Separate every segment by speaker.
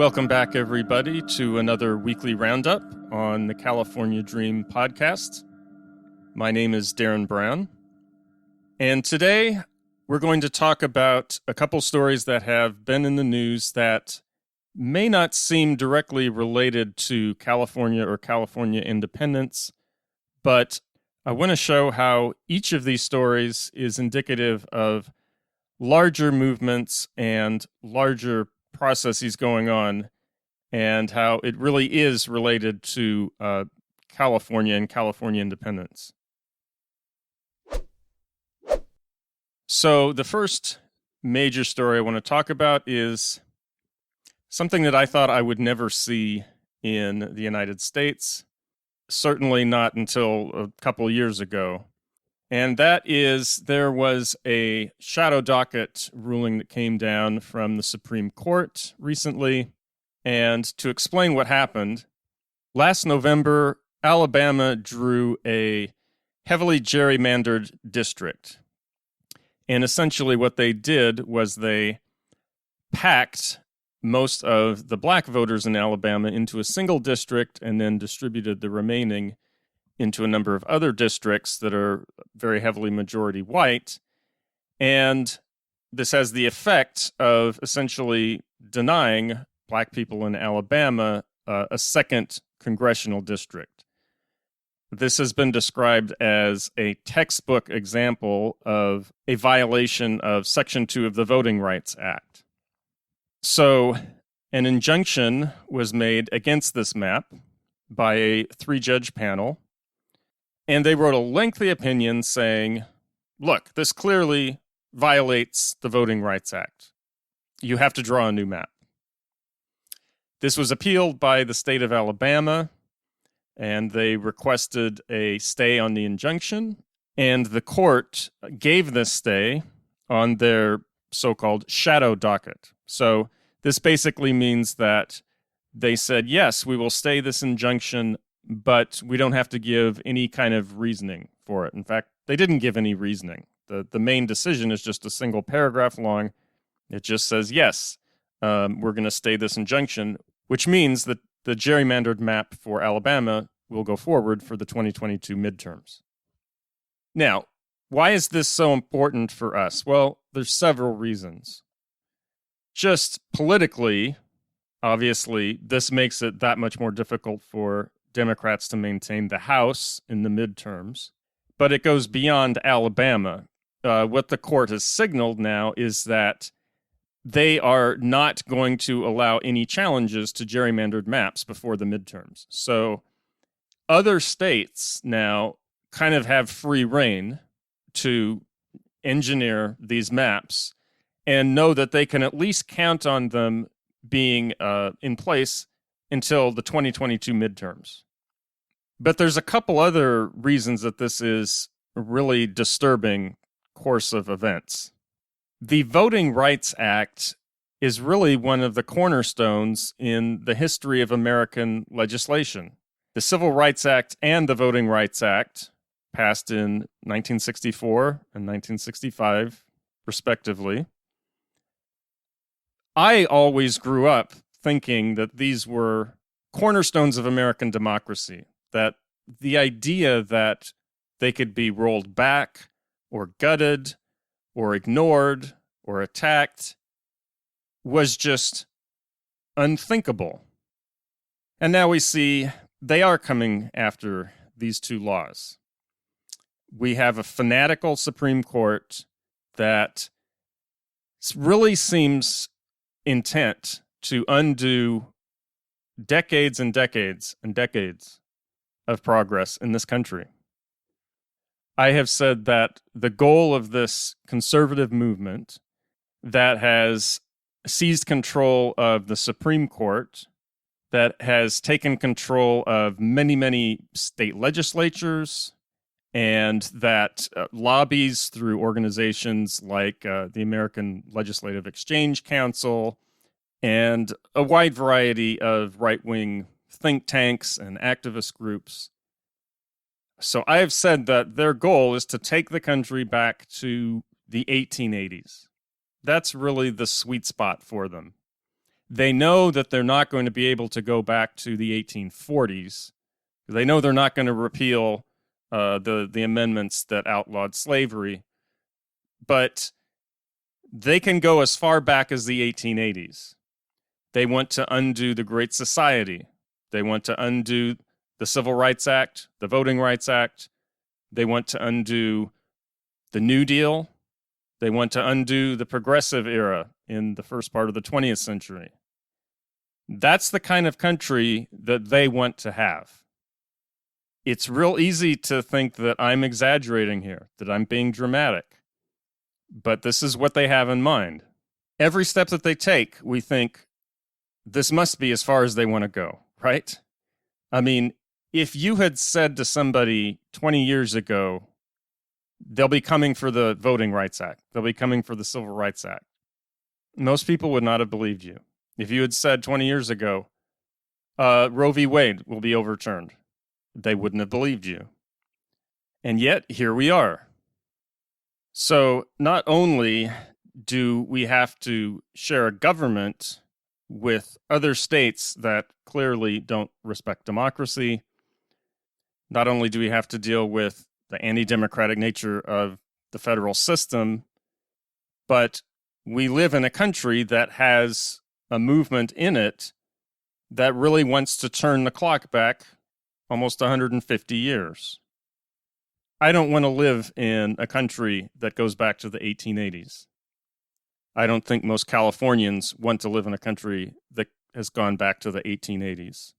Speaker 1: Welcome back, everybody, to another weekly roundup on the California Dream podcast. My name is Darren Brown, and today we're going to talk about a couple stories that have been in the news that may not seem directly related to California or California independence, but I want to show how each of these stories is indicative of larger movements and larger processes going on, and how it really is related to California and California independence. So the first major story I want to talk about is something that I thought I would never see in the United States, certainly not until a couple of years ago. And that is, there was a shadow docket ruling that came down from the Supreme Court recently. And to explain what happened, last November, Alabama drew a heavily gerrymandered district. And essentially what they did was they packed most of the black voters in Alabama into a single district and then distributed the remaining into a number of other districts that are very heavily majority white. And this has the effect of essentially denying black people in Alabama a second congressional district. This has been described as a textbook example of a violation of Section 2 of the Voting Rights Act. So an injunction was made against this map by a 3-judge panel. And they wrote a lengthy opinion saying, look, this clearly violates the Voting Rights Act. You have to draw a new map. This was appealed by the state of Alabama, and they requested a stay on the injunction. And the court gave this stay on their so-called shadow docket. So this basically means that they said, yes, we will stay this injunction, but we don't have to give any kind of reasoning for it. In fact, they didn't give any reasoning. The main decision is just a single paragraph long. It just says, yes, we're going to stay this injunction, which means that the gerrymandered map for Alabama will go forward for the 2022 midterms. Now, why is this so important for us? Well, there's several reasons. Just politically, obviously, this makes it that much more difficult for Democrats to maintain the House in the midterms, but it goes beyond Alabama. What the court has signaled now is that they are not going to allow any challenges to gerrymandered maps before the midterms. So other states now kind of have free rein to engineer these maps and know that they can at least count on them being in place until the 2022 midterms. But there's a couple other reasons that this is a really disturbing course of events. The Voting Rights Act is really one of the cornerstones in the history of American legislation. The Civil Rights Act and the Voting Rights Act, passed in 1964 and 1965, respectively. I always grew up thinking that these were cornerstones of American democracy, that the idea that they could be rolled back or gutted or ignored or attacked was just unthinkable. And now we see they are coming after these two laws. We have a fanatical Supreme Court that really seems intent to undo decades and decades and decades of progress in this country. I have said that the goal of this conservative movement that has seized control of the Supreme Court, that has taken control of many, many state legislatures, and that lobbies through organizations like the American Legislative Exchange Council and a wide variety of right-wing think tanks and activist groups. So I have said that their goal is to take the country back to the 1880s. That's really the sweet spot for them. They know that they're not going to be able to go back to the 1840s. They know they're not going to repeal the amendments that outlawed slavery, but they can go as far back as the 1880s. They want to undo the Great Society. They want to undo the Civil Rights Act, the Voting Rights Act. They want to undo the New Deal. They want to undo the Progressive era in the first part of the 20th century. That's the kind of country that they want to have. It's real easy to think that I'm exaggerating here, that I'm being dramatic. But this is what they have in mind. Every step that they take, we think, this must be as far as they want to go, right? I mean, if you had said to somebody 20 years ago, they'll be coming for the Voting Rights Act, they'll be coming for the Civil Rights Act, most people would not have believed you. If you had said 20 years ago, Roe v. Wade will be overturned, they wouldn't have believed you. And yet, here we are. So not only do we have to share a government with other states that clearly don't respect democracy, not only do we have to deal with the anti-democratic nature of the federal system, but we live in a country that has a movement in it that really wants to turn the clock back almost 150 years. I don't want to live in a country that goes back to the 1880s. I don't think most Californians want to live in a country that has gone back to the 1880s.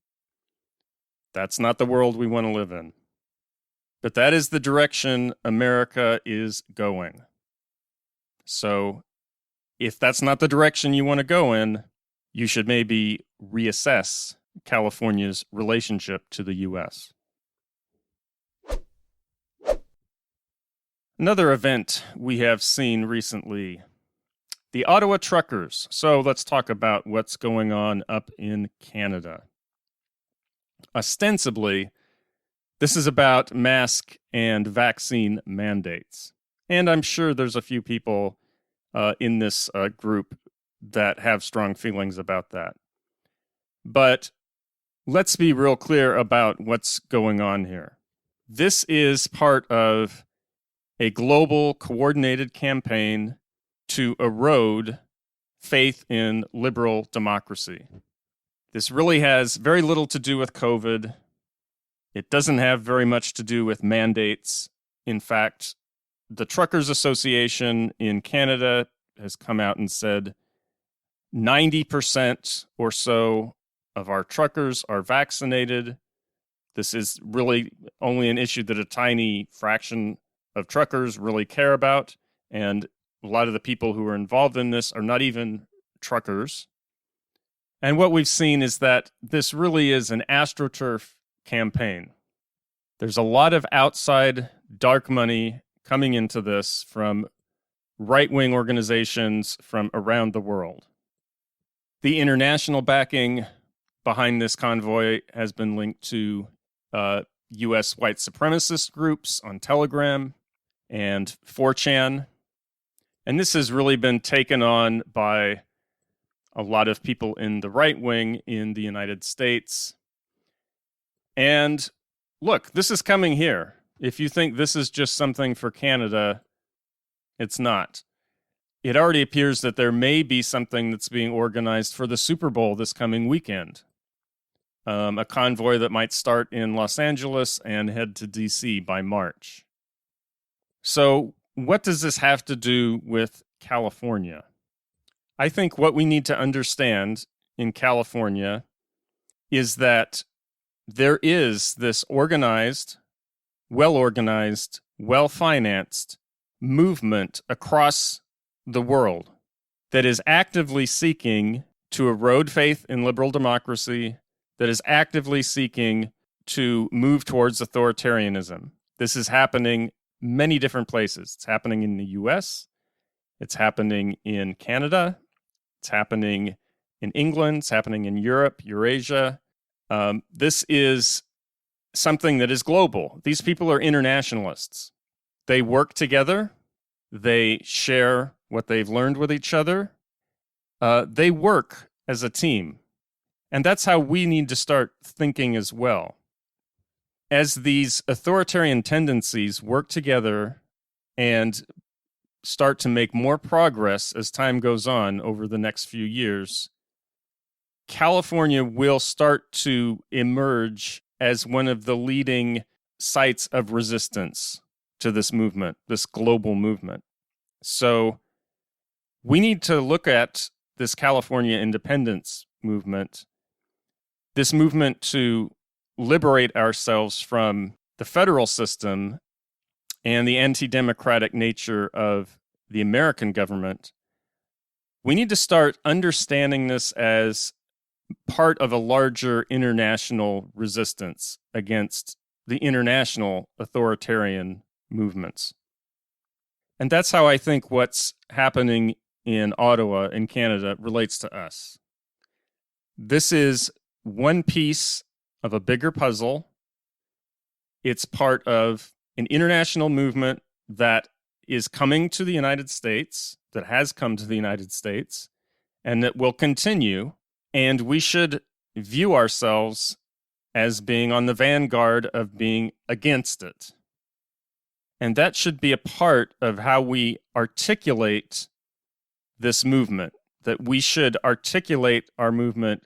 Speaker 1: That's not the world we want to live in. But that is the direction America is going. So if that's not the direction you want to go in, you should maybe reassess California's relationship to the U.S. Another event we have seen recently, the Ottawa Truckers. So let's talk about what's going on up in Canada. Ostensibly, this is about mask and vaccine mandates. And I'm sure there's a few people in this group that have strong feelings about that. But let's be real clear about what's going on here. This is part of a global coordinated campaign to erode faith in liberal democracy. This really has very little to do with COVID. It doesn't have very much to do with mandates. In fact, the Truckers Association in Canada has come out and said 90% or so of our truckers are vaccinated. This is really only an issue that a tiny fraction of truckers really care about, and a lot of the people who are involved in this are not even truckers. And what we've seen is that this really is an AstroTurf campaign. There's a lot of outside dark money coming into this from right-wing organizations from around the world. The international backing behind this convoy has been linked to U.S. white supremacist groups on Telegram and 4chan. And this has really been taken on by a lot of people in the right wing in the United States. And look, this is coming here. If you think this is just something for Canada, it's not. It already appears that there may be something that's being organized for the Super Bowl this coming weekend. A convoy that might start in Los Angeles and head to D.C. by March. So what does this have to do with California? I think what we need to understand in California is that there is this organized, well-organized, well-financed movement across the world that is actively seeking to erode faith in liberal democracy, that is actively seeking to move towards authoritarianism. This is happening many different places. It's happening in the US, it's happening in Canada, it's happening in England, it's happening in Europe, Eurasia. This is something that is global. These people are internationalists. They work together, they share what they've learned with each other. They work as a team. And that's how we need to start thinking as well. As these authoritarian tendencies work together and start to make more progress as time goes on over the next few years, California will start to emerge as one of the leading sites of resistance to this movement, this global movement. So we need to look at this California independence movement, this movement to liberate ourselves from the federal system and the anti-democratic nature of the American government. We need to start understanding this as part of a larger international resistance against the international authoritarian movements. And that's how I think what's happening in Ottawa in Canada relates to us. This is one piece of a bigger puzzle. It's part of an international movement that is coming to the United States, that has come to the United States, and that will continue. And we should view ourselves as being on the vanguard of being against it. And that should be a part of how we articulate this movement, that we should articulate our movement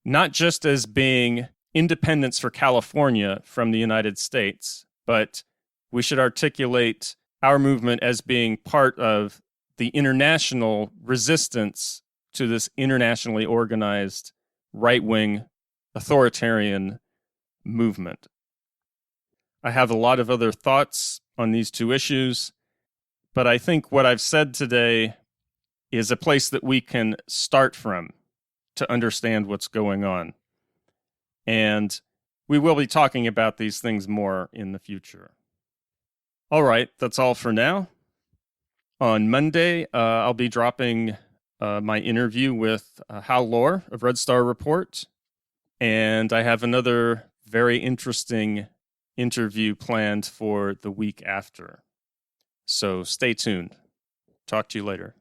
Speaker 1: not just as being independence for California from the United States, but we should articulate our movement as being part of the international resistance to this internationally organized right-wing authoritarian movement. I have a lot of other thoughts on these two issues, but I think what I've said today is a place that we can start from to understand what's going on. And we will be talking about these things more in the future. All right, that's all for now. On Monday, I'll be dropping my interview with Hal Lohr of Red Star Report. And I have another very interesting interview planned for the week after. So stay tuned. Talk to you later.